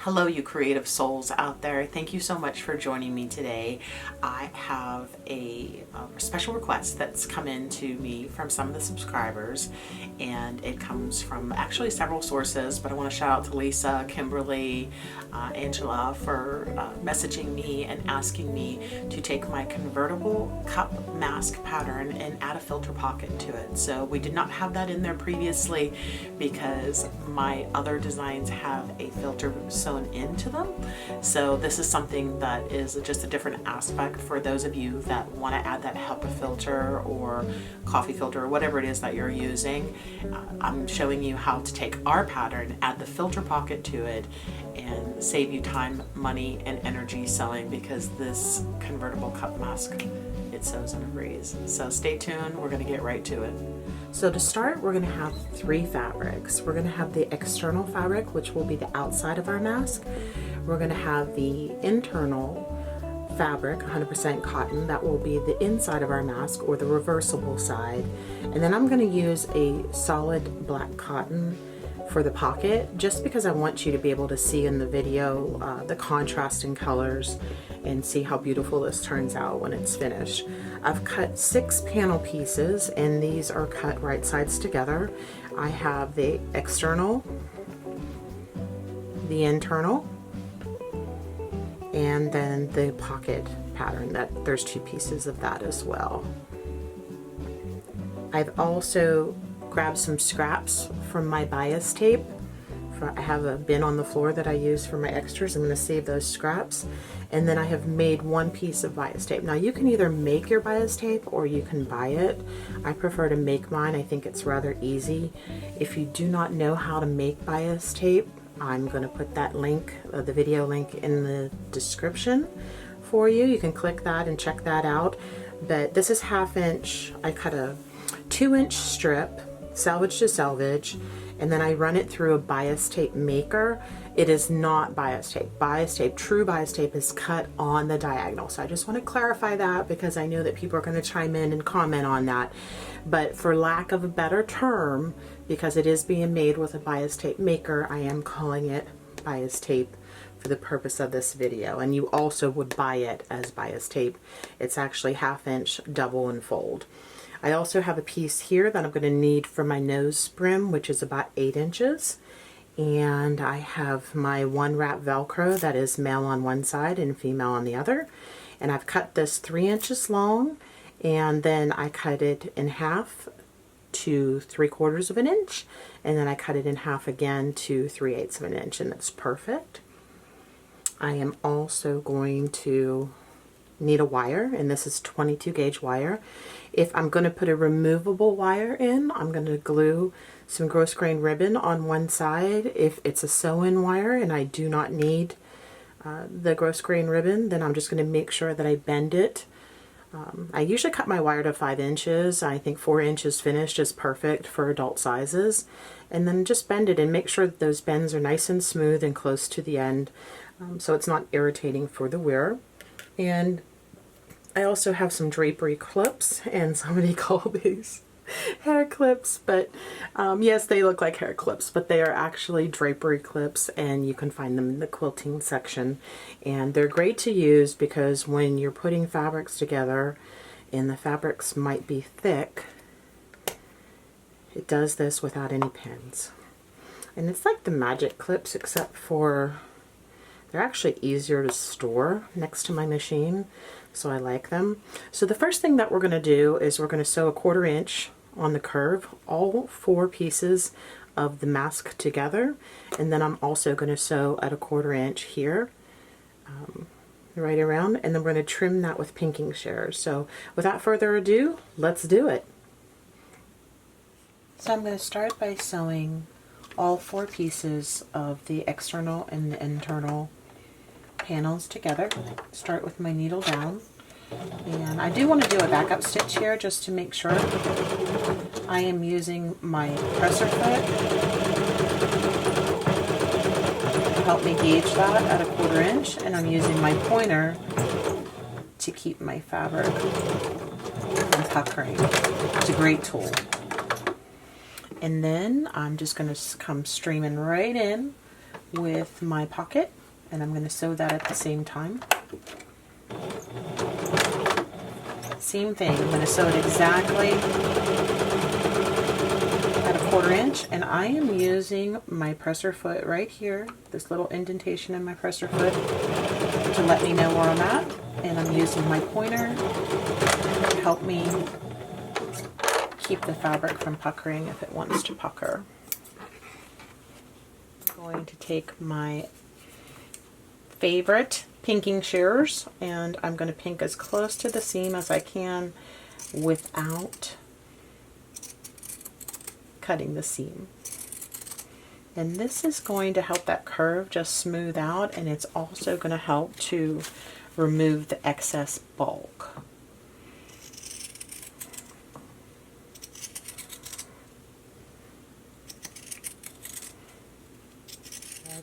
Hello, you creative souls out there. Thank you so much for joining me today. I have a special request that's come in to me from some of the subscribers, and it comes from actually several sources, but I want to shout out to Lisa, Kimberly, Angela for messaging me and asking me to take my Convertible Cup Mask pattern and add a filter pocket to it. So we did not have that in there previously because my other designs have a filter sewn into them. So this is something that is just a different aspect for those of you that want to add that HEPA filter or coffee filter or whatever it is that you're using. I'm showing you how to take our pattern, add the filter pocket to it, and save you time, money, and energy sewing, because this Convertible Cup Mask, it sews in a breeze. So stay tuned, we're going to get right to it. So to start, we're going to have three fabrics. We're going to have the external fabric, which will be the outside of our mask. We're going to have the internal fabric, 100% cotton, that will be the inside of our mask, or the reversible side. And then I'm going to use a solid black cotton for the pocket, just because I want you to be able to see in the video the contrast in colors and see how beautiful this turns out when it's finished. I've cut 6 panel pieces, and these are cut right sides together. I have the external, the internal, and then the pocket pattern. That there's 2 pieces of that as well. I've also grabbed some scraps from my bias tape. I have a bin on the floor that I use for my extras. I'm going to save those scraps. And then I have made 1 piece of bias tape. Now you can either make your bias tape or you can buy it. I prefer to make mine. I think it's rather easy. If you do not know how to make bias tape, I'm going to put that link, the video link, in the description for you. You can click that and check that out. But this is 1/2 inch. I cut a 2-inch strip, selvage to selvage, and then I run it through a bias tape maker. It is not bias tape. Bias tape, true bias tape, is cut on the diagonal. So I just want to clarify that, because I know that people are going to chime in and comment on that. But for lack of a better term, because it is being made with a bias tape maker, I am calling it bias tape for the purpose of this video. And you also would buy it as bias tape. It's actually 1/2 inch double and fold. I also have a piece here that I'm going to need for my nose brim, which is about 8 inches. And I have my 1 wrap Velcro that is male on one side and female on the other. And I've cut this 3 inches long, and then I cut it in half to 3/4 of an inch, and then I cut it in half again to 3/8 of an inch, and that's perfect. I am also going to need a wire, and this is 22 gauge wire. If I'm going to put a removable wire in, I'm going to glue some Grosgrain ribbon on one side. If it's a sew-in wire and I do not need the Grosgrain ribbon, then I'm just going to make sure that I bend it. I usually cut my wire to 5 inches. I think 4 inches finished is perfect for adult sizes. And then just bend it and make sure that those bends are nice and smooth and close to the end, so it's not irritating for the wearer. And I also have some drapery clips, and somebody called these hair clips, but yes, they look like hair clips, but they are actually drapery clips, and you can find them in the quilting section. And they're great to use because when you're putting fabrics together and the fabrics might be thick, it does this without any pins. And it's like the magic clips, except for they're actually easier to store next to my machine, so I like them. So the first thing that we're going to do is we're going to sew a 1/4 inch on the curve, all 4 pieces of the mask together, and then I'm also going to sew at a 1/4 inch here, right around, and then we're going to trim that with pinking shears. So without further ado, let's do it. So I'm going to start by sewing all 4 pieces of the external and the internal panels together. Start with my needle down, and I do want to do a backup stitch here just to make sure. I am using my presser foot to help me gauge that at a 1/4 inch, and I'm using my pointer to keep my fabric from puckering. It's a great tool. And then I'm just going to come streaming right in with my pocket, and I'm going to sew that at the same time. Same thing, I'm going to sew it exactly at a 1/4 inch, and I am using my presser foot right here, this little indentation in my presser foot, to let me know where I'm at, and I'm using my pointer to help me keep the fabric from puckering if it wants to pucker. I'm going to take my favorite pinking shears, and I'm going to pink as close to the seam as I can without cutting the seam. And this is going to help that curve just smooth out, and it's also going to help to remove the excess bulk.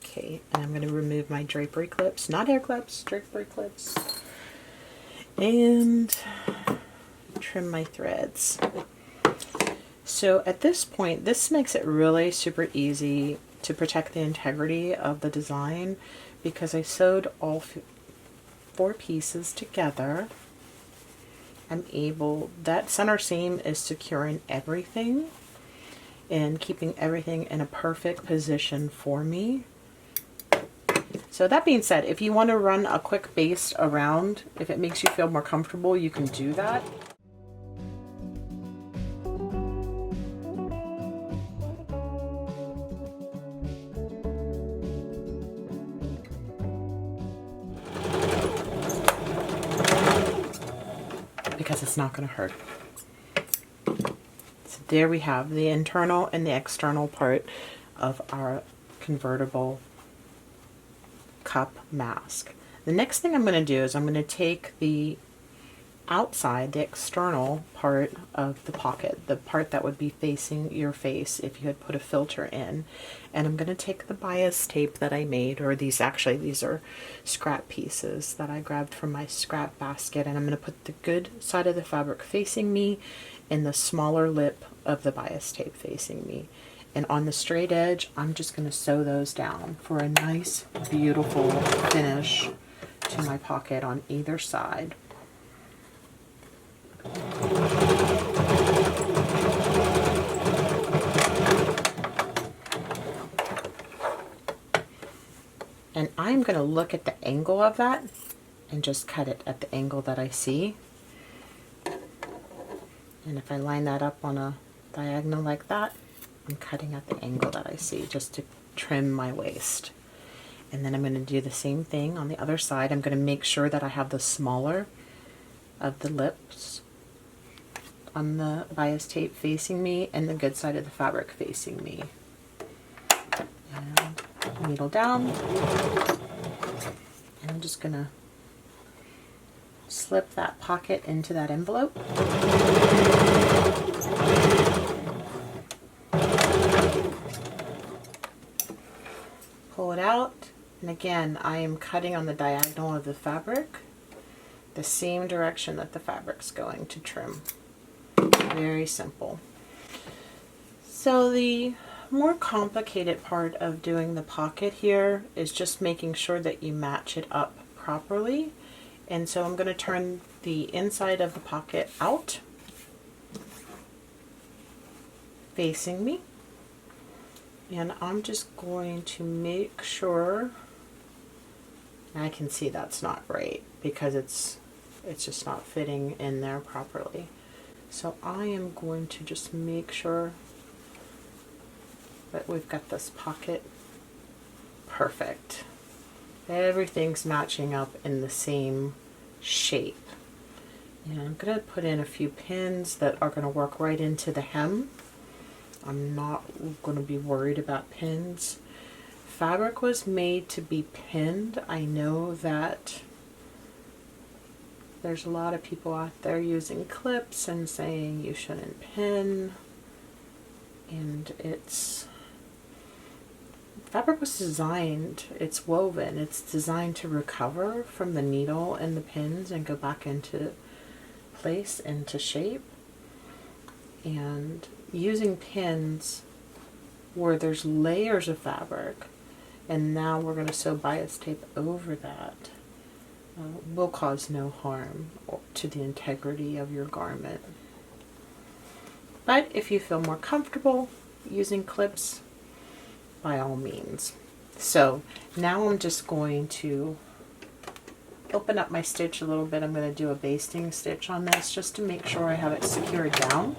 Okay, and I'm going to remove my drapery clips, not hair clips, drapery clips, and trim my threads. So at this point, this makes it really super easy to protect the integrity of the design, because I sewed all 4 pieces together. I'm able, that center seam is securing everything and keeping everything in a perfect position for me. So that being said, if you want to run a quick baste around, if it makes you feel more comfortable, you can do that. Because it's not going to hurt. So there we have the internal and the external part of our convertible cup mask. The next thing I'm going to do is I'm going to take the outside, the external part of the pocket, the part that would be facing your face if you had put a filter in, and I'm going to take the bias tape that I made, or these are scrap pieces that I grabbed from my scrap basket, and I'm going to put the good side of the fabric facing me and the smaller lip of the bias tape facing me. And on the straight edge, I'm just going to sew those down for a nice, beautiful finish to my pocket on either side. And I'm going to look at the angle of that and just cut it at the angle that I see. And if I line that up on a diagonal like that, I'm cutting at the angle that I see, just to trim my waist. And then I'm going to do the same thing on the other side. I'm going to make sure that I have the smaller of the lips on the bias tape facing me and the good side of the fabric facing me. And needle down. And I'm just going to slip that pocket into that envelope. Pull it out, and again I am cutting on the diagonal of the fabric, the same direction that the fabric's going to trim. Very simple. So the more complicated part of doing the pocket here is just making sure that you match it up properly. And so I'm going to turn the inside of the pocket out, facing me. And I'm just going to make sure, I can see that's not right because it's just not fitting in there properly. So I am going to just make sure that we've got this pocket perfect. Everything's matching up in the same shape. And I'm going to put in a few pins that are going to work right into the hem. I'm not going to be worried about pins. Fabric was made to be pinned. I know that there's a lot of people out there using clips and saying you shouldn't pin. And fabric was designed, it's woven, it's designed to recover from the needle and the pins and go back into place, into shape. And using pins where there's layers of fabric And now we're going to sew bias tape over that. Will cause no harm to the integrity of your garment. But if you feel more comfortable using clips, by all means. So now I'm just going to open up my stitch a little bit. I'm going to do a basting stitch on this just to make sure I have it secured down.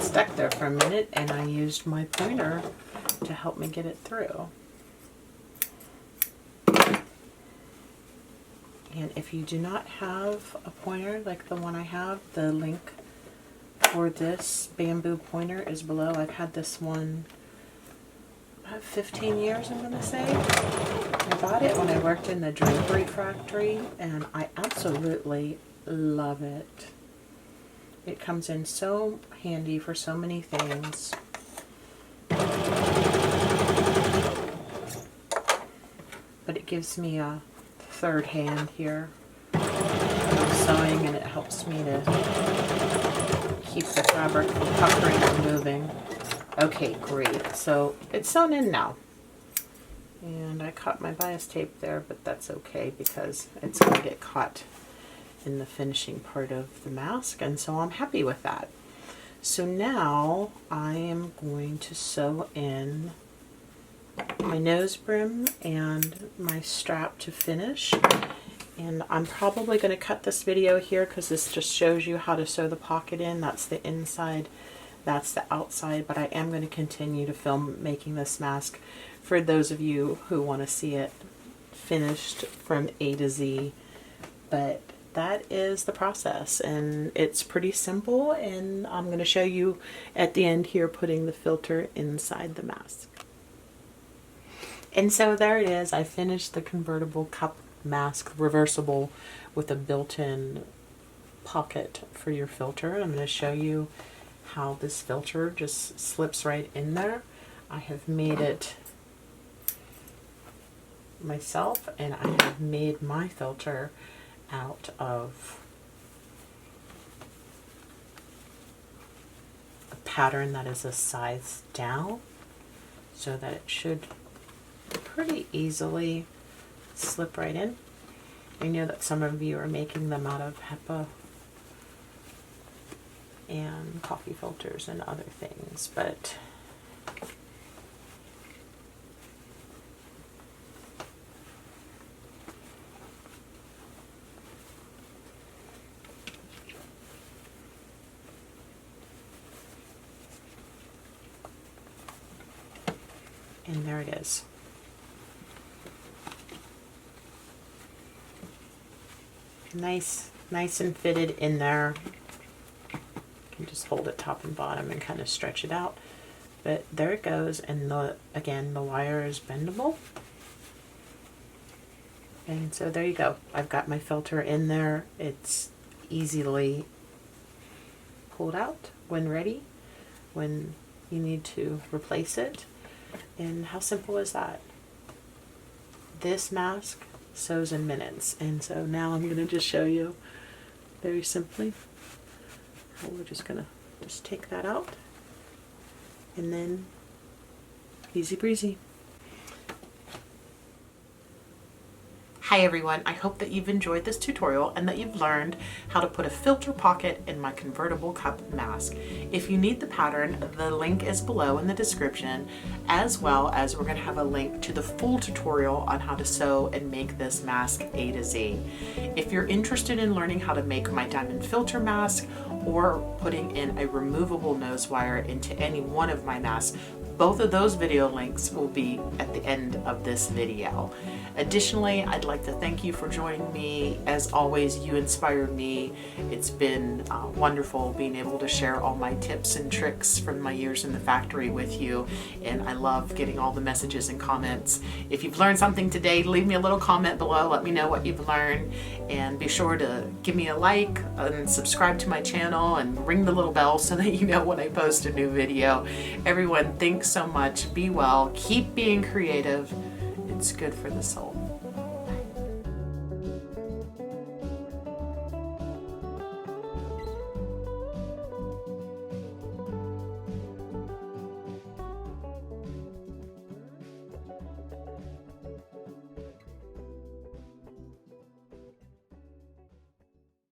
Stuck there for a minute and I used my pointer to help me get it through. And if you do not have a pointer like the one I have, the link for this bamboo pointer is below. I've had this one about 15 years, I'm going to say. I bought it when I worked in the Drapery factory and I absolutely love it. It comes in so handy for so many things. But it gives me a third hand here when I'm sewing, and it helps me to keep the fabric from puckering and moving. Okay, great. So it's sewn in now. And I caught my bias tape there, but that's okay because it's going to get caught in the finishing part of the mask, and so I'm happy with that. So now I am going to sew in my nose brim and my strap to finish, and I'm probably going to cut this video here because this just shows you how to sew the pocket in. That's the inside, that's the outside, but I am going to continue to film making this mask for those of you who want to see it finished from A to Z. But that is the process, and it's pretty simple, and I'm going to show you at the end here putting the filter inside the mask. And so there it is. I finished the Convertible Cup Mask, reversible with a built-in pocket for your filter. I'm going to show you how this filter just slips right in there. I have made it myself, and I have made my filter out of a pattern that is a size down, so that it should pretty easily slip right in. I know that some of you are making them out of HEPA and coffee filters and other things, but and there it is. Nice and fitted in there. You can just hold it top and bottom and kind of stretch it out. But there it goes, and again, the wire is bendable. And so there you go. I've got my filter in there. It's easily pulled out when ready, when you need to replace it. And how simple is that? This mask sews in minutes, and so now I'm going to just show you very simply how we're just going to just take that out, and then easy breezy. Hi everyone, I hope that you've enjoyed this tutorial and that you've learned how to put a filter pocket in my Convertible Cup Mask. If you need the pattern, the link is below in the description, as well as we're going to have a link to the full tutorial on how to sew and make this mask A to Z. If you're interested in learning how to make my diamond filter mask or putting in a removable nose wire into any one of my masks, both of those video links will be at the end of this video. Additionally, I'd like to thank you for joining me. As always, you inspired me. It's been wonderful being able to share all my tips and tricks from my years in the factory with you, and I love getting all the messages and comments. If you've learned something today, leave me a little comment below. Let me know what you've learned, And be sure to give me a like and subscribe to my channel and ring the little bell so that you know when I post a new video. Everyone, thanks so much. Be well. Keep being creative. It's good for the soul.